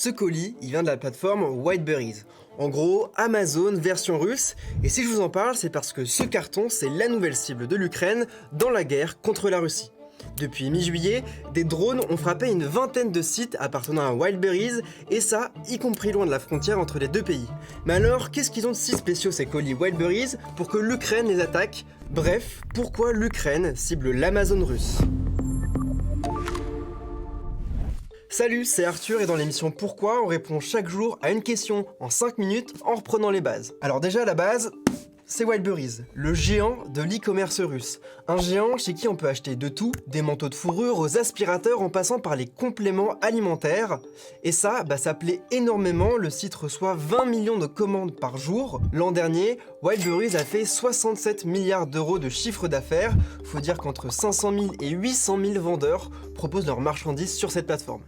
Ce colis, il vient de la plateforme Wildberries. En gros, Amazon version russe, et si je vous en parle, c'est parce que ce carton, c'est la nouvelle cible de l'Ukraine dans la guerre contre la Russie. Depuis mi-juillet, des drones ont frappé une vingtaine de sites appartenant à Wildberries, et ça, y compris loin de la frontière entre les deux pays. Mais alors, qu'est-ce qu'ils ont de si spéciaux ces colis Wildberries pour que l'Ukraine les attaque? Bref, pourquoi l'Ukraine cible l'Amazon russe? Salut, c'est Arthur et dans l'émission Pourquoi, on répond chaque jour à une question en 5 minutes en reprenant les bases. Alors déjà à la base, c'est Wildberries, le géant de l'e-commerce russe. Un géant chez qui on peut acheter de tout, des manteaux de fourrure aux aspirateurs en passant par les compléments alimentaires. Et ça plaît énormément, le site reçoit 20 millions de commandes par jour. L'an dernier, Wildberries a fait 67 milliards d'euros de chiffre d'affaires. Faut dire qu'entre 500 000 et 800 000 vendeurs proposent leurs marchandises sur cette plateforme.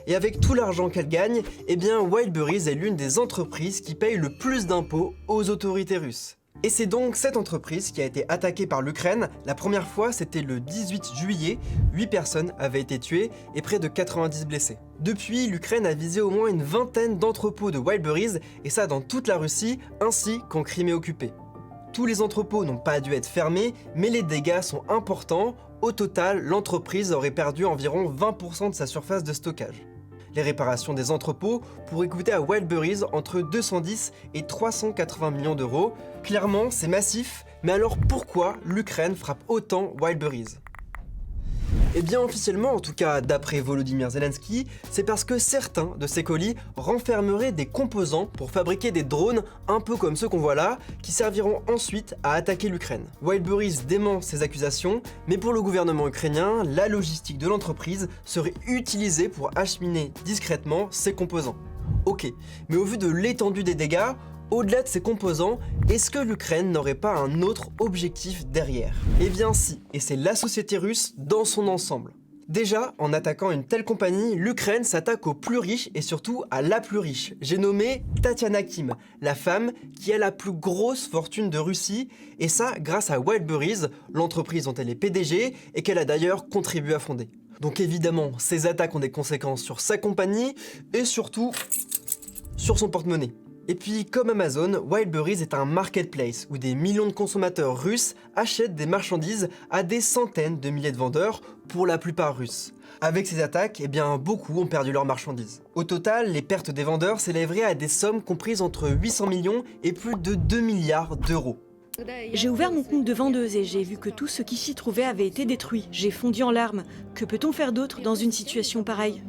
Et avec tout l'argent qu'elle gagne, eh bien Wildberries est l'une des entreprises qui paye le plus d'impôts aux autorités russes. Et c'est donc cette entreprise qui a été attaquée par l'Ukraine. La première fois, c'était le 18 juillet, 8 personnes avaient été tuées et près de 90 blessés. Depuis, l'Ukraine a visé au moins une vingtaine d'entrepôts de Wildberries, et ça dans toute la Russie, ainsi qu'en Crimée occupée. Tous les entrepôts n'ont pas dû être fermés, mais les dégâts sont importants. Au total, l'entreprise aurait perdu environ 20% de sa surface de stockage. Les réparations des entrepôts pourraient coûter à Wildberries entre 210 et 380 millions d'euros. Clairement, c'est massif, mais alors pourquoi l'Ukraine frappe autant Wildberries ? Eh bien officiellement, en tout cas d'après Volodymyr Zelensky, c'est parce que certains de ces colis renfermeraient des composants pour fabriquer des drones un peu comme ceux qu'on voit là, qui serviront ensuite à attaquer l'Ukraine. Wildberries dément ces accusations, mais pour le gouvernement ukrainien, la logistique de l'entreprise serait utilisée pour acheminer discrètement ces composants. Ok, mais au vu de l'étendue des dégâts, au-delà de ces composants, est-ce que l'Ukraine n'aurait pas un autre objectif derrière? Eh bien si, et c'est la société russe dans son ensemble. Déjà, en attaquant une telle compagnie, l'Ukraine s'attaque aux plus riches et surtout à la plus riche. J'ai nommé Tatiana Kim, la femme qui a la plus grosse fortune de Russie, et ça grâce à Wildberries, l'entreprise dont elle est PDG et qu'elle a d'ailleurs contribué à fonder. Donc évidemment, ces attaques ont des conséquences sur sa compagnie et surtout sur son porte-monnaie. Et puis, comme Amazon, Wildberries est un marketplace où des millions de consommateurs russes achètent des marchandises à des centaines de milliers de vendeurs, pour la plupart russes. Avec ces attaques, eh bien, beaucoup ont perdu leurs marchandises. Au total, les pertes des vendeurs s'élèveraient à des sommes comprises entre 800 millions et plus de 2 milliards d'euros. J'ai ouvert mon compte de vendeuse et j'ai vu que tout ce qui s'y trouvait avait été détruit. J'ai fondu en larmes. Que peut-on faire d'autre dans une situation pareille ?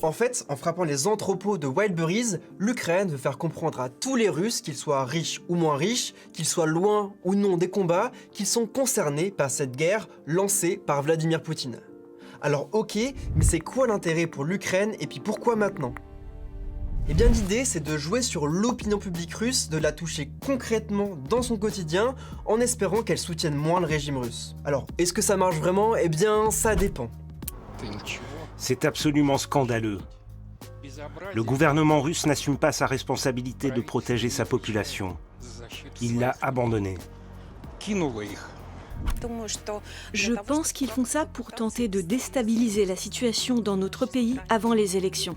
En fait, en frappant les entrepôts de Wildberries, l'Ukraine veut faire comprendre à tous les Russes, qu'ils soient riches ou moins riches, qu'ils soient loin ou non des combats, qu'ils sont concernés par cette guerre lancée par Vladimir Poutine. Alors ok, mais c'est quoi l'intérêt pour l'Ukraine et puis pourquoi maintenant ? Eh bien l'idée c'est de jouer sur l'opinion publique russe, de la toucher concrètement dans son quotidien, en espérant qu'elle soutienne moins le régime russe. Alors, est-ce que ça marche vraiment ? Eh bien, ça dépend. C'est absolument scandaleux. Le gouvernement russe n'assume pas sa responsabilité de protéger sa population. Il l'a abandonnée. Je pense qu'ils font ça pour tenter de déstabiliser la situation dans notre pays avant les élections.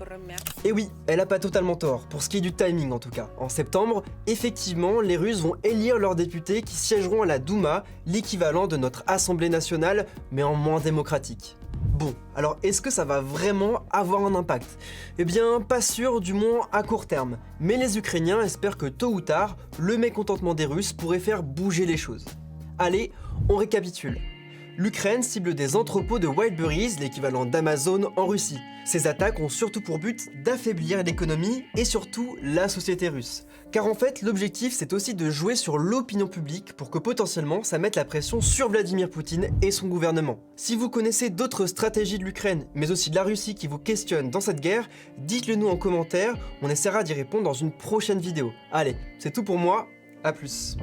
Et oui, elle a pas totalement tort, pour ce qui est du timing en tout cas. En septembre, effectivement, les Russes vont élire leurs députés qui siégeront à la Douma, l'équivalent de notre Assemblée nationale, mais en moins démocratique. Bon, alors est-ce que ça va vraiment avoir un impact? Eh bien, pas sûr, du moins à court terme. Mais les Ukrainiens espèrent que tôt ou tard, le mécontentement des Russes pourrait faire bouger les choses. Allez, on récapitule. L'Ukraine cible des entrepôts de Wildberries, l'équivalent d'Amazon en Russie. Ces attaques ont surtout pour but d'affaiblir l'économie et surtout la société russe. Car en fait, l'objectif c'est aussi de jouer sur l'opinion publique pour que potentiellement ça mette la pression sur Vladimir Poutine et son gouvernement. Si vous connaissez d'autres stratégies de l'Ukraine, mais aussi de la Russie qui vous questionnent dans cette guerre, dites-le nous en commentaire, on essaiera d'y répondre dans une prochaine vidéo. Allez, c'est tout pour moi, à plus.